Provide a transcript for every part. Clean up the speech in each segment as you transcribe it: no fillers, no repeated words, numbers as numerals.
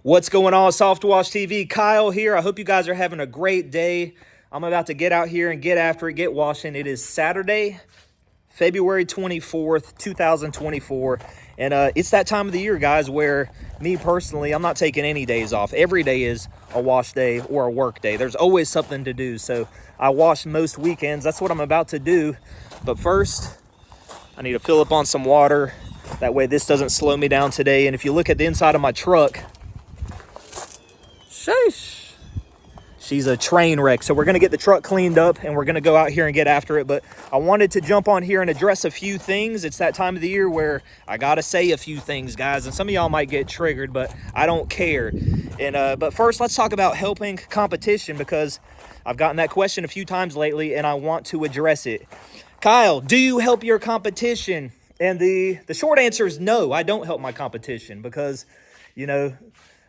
What's going on, SOFTWASH TV? Kyle here. I hope you guys are having a great day. I'm about to get out here and get after it, get washing. It is Saturday, February 24th, 2024. And it's that time of the year, guys, where me personally, I'm not taking any days off. Every day is a wash day or a work day. There's always something to do. So I wash most weekends. That's what I'm about to do. But first, I need to fill up on some water. That way this doesn't slow me down today. And if you look at the inside of my truck, sheesh, she's a train wreck. So we're going to get the truck cleaned up and we're going to go out here and get after it. But I wanted to jump on here and address a few things. It's that time of the year where I got to say a few things, guys. And some of y'all might get triggered, but I don't care. And but first, let's talk about helping competition, because I've gotten that question a few times lately and I want to address it. Kyle, do you help your competition? And the short answer is no, I don't help my competition, because,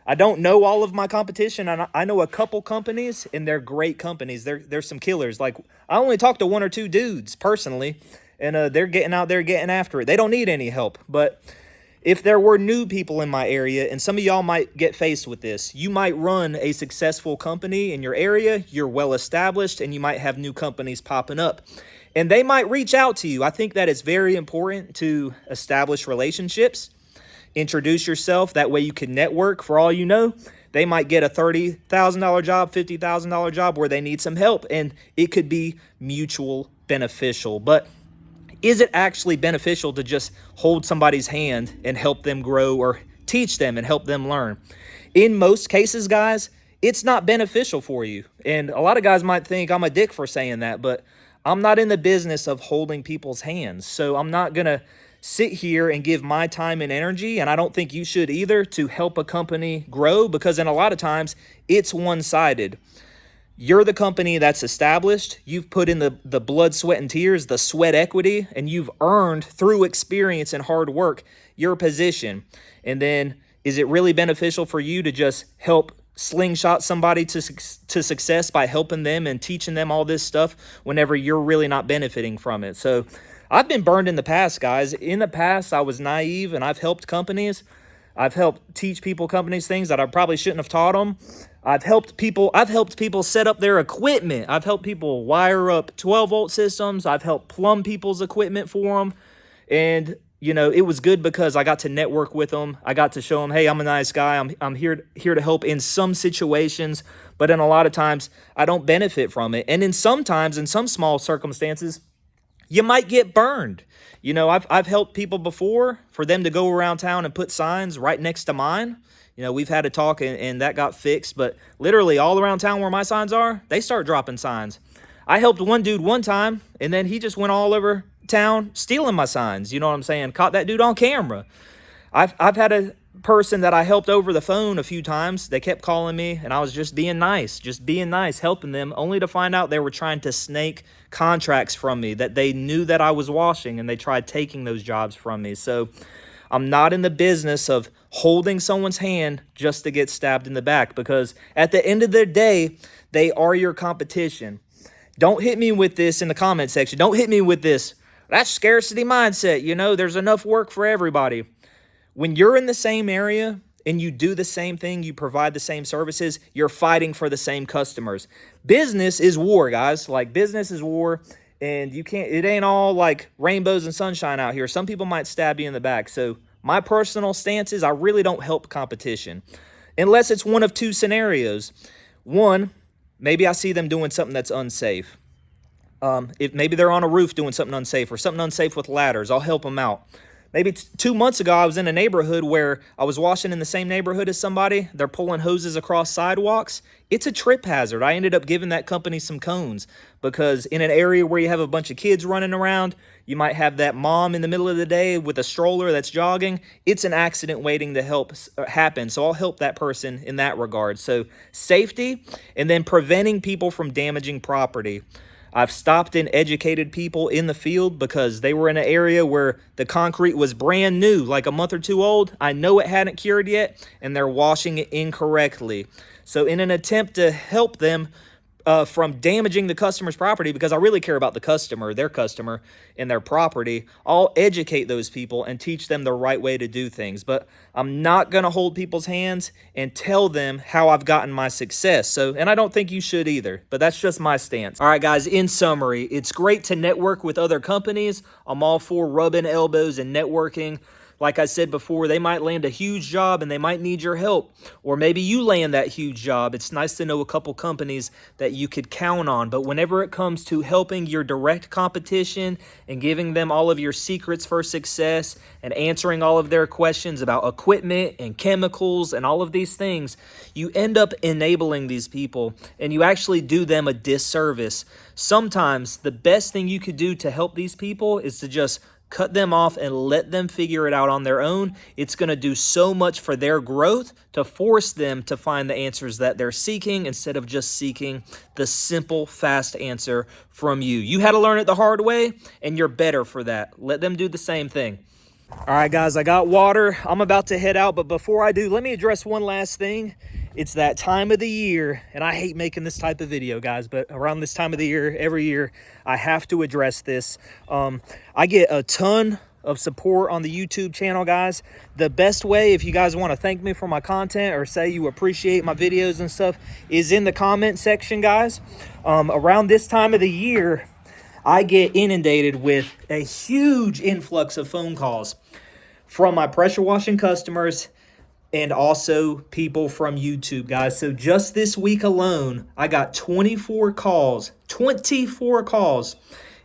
I don't know all of my competition. I know a couple companies, and they're great companies. They're some killers. Like, I only talk to one or two dudes personally, and they're getting out there getting after it. They don't need any help. But if there were new people in my area, and some of y'all might get faced with this, you might run a successful company in your area, you're well established, and you might have new companies popping up. And they might reach out to you. I think that it's very important to establish relationships. Introduce yourself. That way you can network. For all you know, they might get a $30,000 job, $50,000 job where they need some help, and it could be mutual beneficial. But is it actually beneficial to just hold somebody's hand and help them grow, or teach them and help them learn? In most cases, guys, it's not beneficial for you. And a lot of guys might think I'm a dick for saying that, but I'm not in the business of holding people's hands. So I'm not going to sit here and give my time and energy, and I don't think you should either, to help a company grow, because in a lot of times it's one-sided. You're the company that's established. You've put in the blood, sweat, and tears, the sweat equity, and you've earned through experience and hard work your position. And then is it really beneficial for you to just help slingshot somebody to success by helping them and teaching them all this stuff whenever you're really not benefiting from it? So I've been burned in the past, guys. In the past, I was naive, and I've helped companies. I've helped teach people, companies, things that I probably shouldn't have taught them. I've helped people set up their equipment. I've helped people wire up 12-volt systems. I've helped plumb people's equipment for them. And it was good because I got to network with them. I got to show them, hey, I'm a nice guy. I'm here to help in some situations, but in a lot of times I don't benefit from it. And in some small circumstances, you might get burned. I've helped people before for them to go around town and put signs right next to mine. We've had a talk and that got fixed, but literally all around town where my signs are, they start dropping signs. I helped one dude one time, and then he just went all over town stealing my signs. You know what I'm saying? Caught that dude on camera. I've had a person that I helped over the phone a few times. They kept calling me, and I was just being nice, helping them, only to find out they were trying to snake contracts from me, that they knew that I was washing, and they tried taking those jobs from me. So I'm not in the business of holding someone's hand just to get stabbed in the back, because at the end of the day, they are your competition. Don't hit me with this in the comment section. Don't hit me with this. That's scarcity mindset. There's enough work for everybody. When you're in the same area and you do the same thing, you provide the same services, you're fighting for the same customers. Business is war, guys. Like, business is war, and it ain't all like rainbows and sunshine out here. Some people might stab you in the back. So my personal stance is I really don't help competition unless it's one of two scenarios. One, maybe I see them doing something that's unsafe. If maybe they're on a roof doing something unsafe, or something unsafe with ladders, I'll help them out. Maybe 2 months ago, I was in a neighborhood where I was washing in the same neighborhood as somebody. They're pulling hoses across sidewalks. It's a trip hazard. I ended up giving that company some cones, because in an area where you have a bunch of kids running around, you might have that mom in the middle of the day with a stroller that's jogging. It's an accident waiting to happen. So I'll help that person in that regard. So safety, and then preventing people from damaging property. I've stopped and educated people in the field because they were in an area where the concrete was brand new, like a month or two old. I know it hadn't cured yet, and they're washing it incorrectly. So in an attempt to help them from damaging the customer's property, because I really care about the customer, their customer, and their property. I'll educate those people and teach them the right way to do things. But I'm not going to hold people's hands and tell them how I've gotten my success. So, and I don't think you should either, but that's just my stance. All right, guys, in summary, it's great to network with other companies. I'm all for rubbing elbows and networking. Like I said before, they might land a huge job and they might need your help. Or maybe you land that huge job. It's nice to know a couple companies that you could count on. But whenever it comes to helping your direct competition and giving them all of your secrets for success and answering all of their questions about equipment and chemicals and all of these things, you end up enabling these people and you actually do them a disservice. Sometimes the best thing you could do to help these people is to just cut them off and let them figure it out on their own. It's going to do so much for their growth to force them to find the answers that they're seeking instead of just seeking the simple, fast answer from you. You had to learn it the hard way, and you're better for that. Let them do the same thing. All right, guys, I got water. I'm about to head out, but before I do, let me address one last thing. It's that time of the year, and I hate making this type of video, guys, but around this time of the year, every year, I have to address this. I get a ton of support on the YouTube channel, guys. The best way, if you guys want to thank me for my content or say you appreciate my videos and stuff, is in the comment section, guys. Around this time of the year, I get inundated with a huge influx of phone calls from my pressure washing customers and also people from YouTube, guys. So just this week alone, I got 24 calls,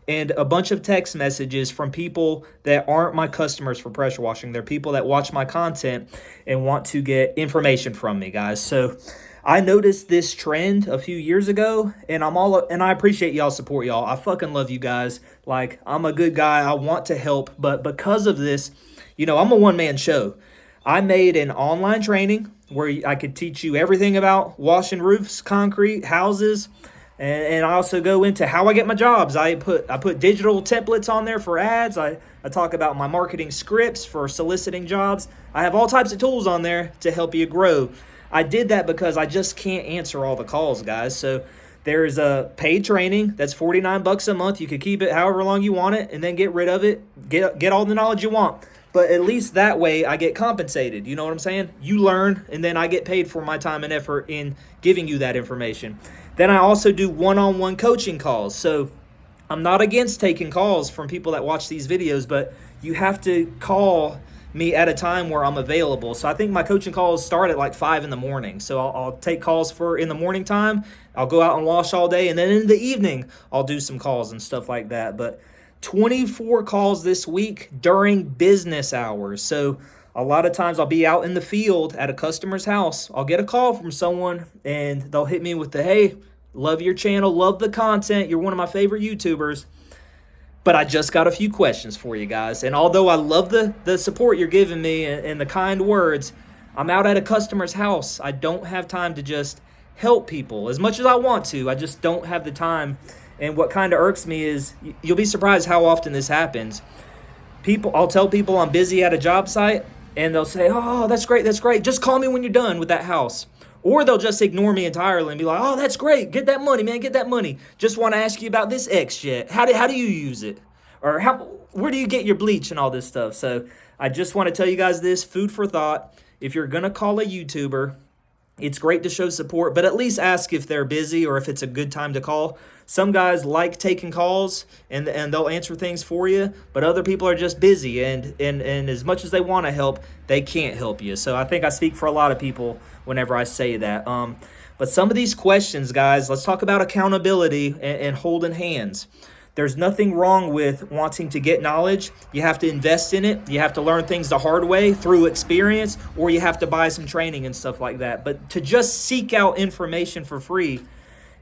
and a bunch of text messages from people that aren't my customers for pressure washing. They're people that watch my content and want to get information from me, guys. So I noticed this trend a few years ago, and I appreciate y'all's support, y'all. I fucking love you guys. Like, I'm a good guy. I want to help, but because of this, you know, I'm a one-man show. I made an online training where I could teach you everything about washing roofs, concrete, houses, and I also go into how I get my jobs. I put digital templates on there for ads. I talk about my marketing scripts for soliciting jobs. I have all types of tools on there to help you grow. I did that because I just can't answer all the calls, guys. So there's a paid training that's $49 a month. You could keep it however long you want it and then get rid of it. Get all the knowledge you want. But at least that way I get compensated. You know what I'm saying? You learn, and then I get paid for my time and effort in giving you that information. Then I also do one-on-one coaching calls. So I'm not against taking calls from people that watch these videos, but you have to call me at a time where I'm available. So I think my coaching calls start at like 5 in the morning. So I'll take calls for in the morning time. I'll go out and wash all day. And then in the evening, I'll do some calls and stuff like that. But 24 calls this week during business hours. So a lot of times I'll be out in the field at a customer's house. I'll get a call from someone and they'll hit me with the, hey, love your channel, love the content. You're one of my favorite YouTubers. But I just got a few questions for you guys. And although I love the support you're giving me and the kind words, I'm out at a customer's house. I don't have time to just help people as much as I want to. I just don't have the time. And what kind of irks me is, you'll be surprised how often this happens. I'll tell people I'm busy at a job site, and they'll say, oh, that's great. Just call me when you're done with that house. Or they'll just ignore me entirely and be like, oh, that's great. Get that money, man. Get that money. Just want to ask you about this X-Jet. How do you use it? Or where do you get your bleach and all this stuff? So I just want to tell you guys this, food for thought. If you're going to call a YouTuber, it's great to show support, but at least ask if they're busy or if it's a good time to call. Some guys like taking calls and they'll answer things for you, but other people are just busy and as much as they want to help, they can't help you. So I think I speak for a lot of people whenever I say that. But some of these questions, guys, let's talk about accountability and holding hands. There's nothing wrong with wanting to get knowledge. You have to invest in it. You have to learn things the hard way through experience, or you have to buy some training and stuff like that. But to just seek out information for free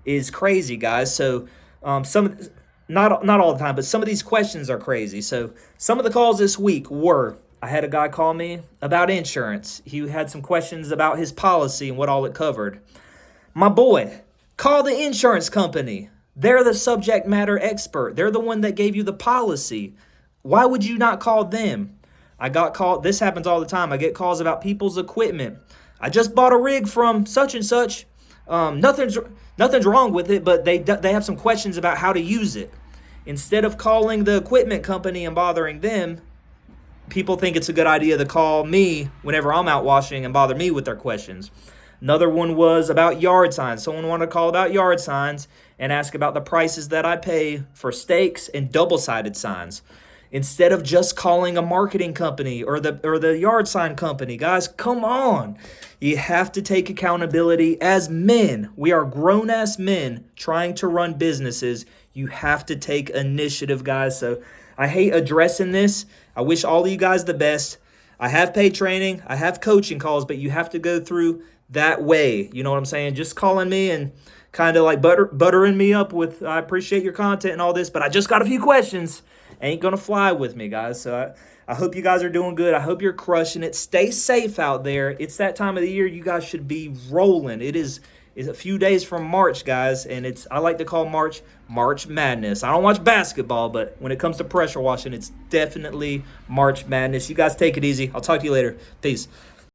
is crazy, guys. So not all the time, but some of these questions are crazy. So some of the calls this week were, I had a guy call me about insurance. He had some questions about his policy and what all it covered. My boy, call the insurance company. They're the subject matter expert. They're the one that gave you the policy. Why would you not call them? I got called. This happens all the time. I get calls about people's equipment. I just bought a rig from such and such. Nothing's wrong with it, but they have some questions about how to use it. Instead of calling the equipment company and bothering them, people think it's a good idea to call me whenever I'm out washing and bother me with their questions. Another one was about yard signs. Someone wanted to call about yard signs and ask about the prices that I pay for stakes and double-sided signs. Instead of just calling a marketing company or the yard sign company. Guys, come on. You have to take accountability as men. We are grown-ass men trying to run businesses. You have to take initiative, guys. So I hate addressing this. I wish all of you guys the best. I have paid training. I have coaching calls, but you have to go through that way. You know what I'm saying? Just calling me and kind of like buttering me up with, I appreciate your content and all this, but I just got a few questions. Ain't gonna fly with me, guys. So I hope you guys are doing good. I hope you're crushing it. Stay safe out there. It's that time of the year. You guys should be rolling. It's a few days from March, guys, and I like to call March Madness. I don't watch basketball, but when it comes to pressure washing, it's definitely March Madness. You guys take it easy. I'll talk to you later. Peace.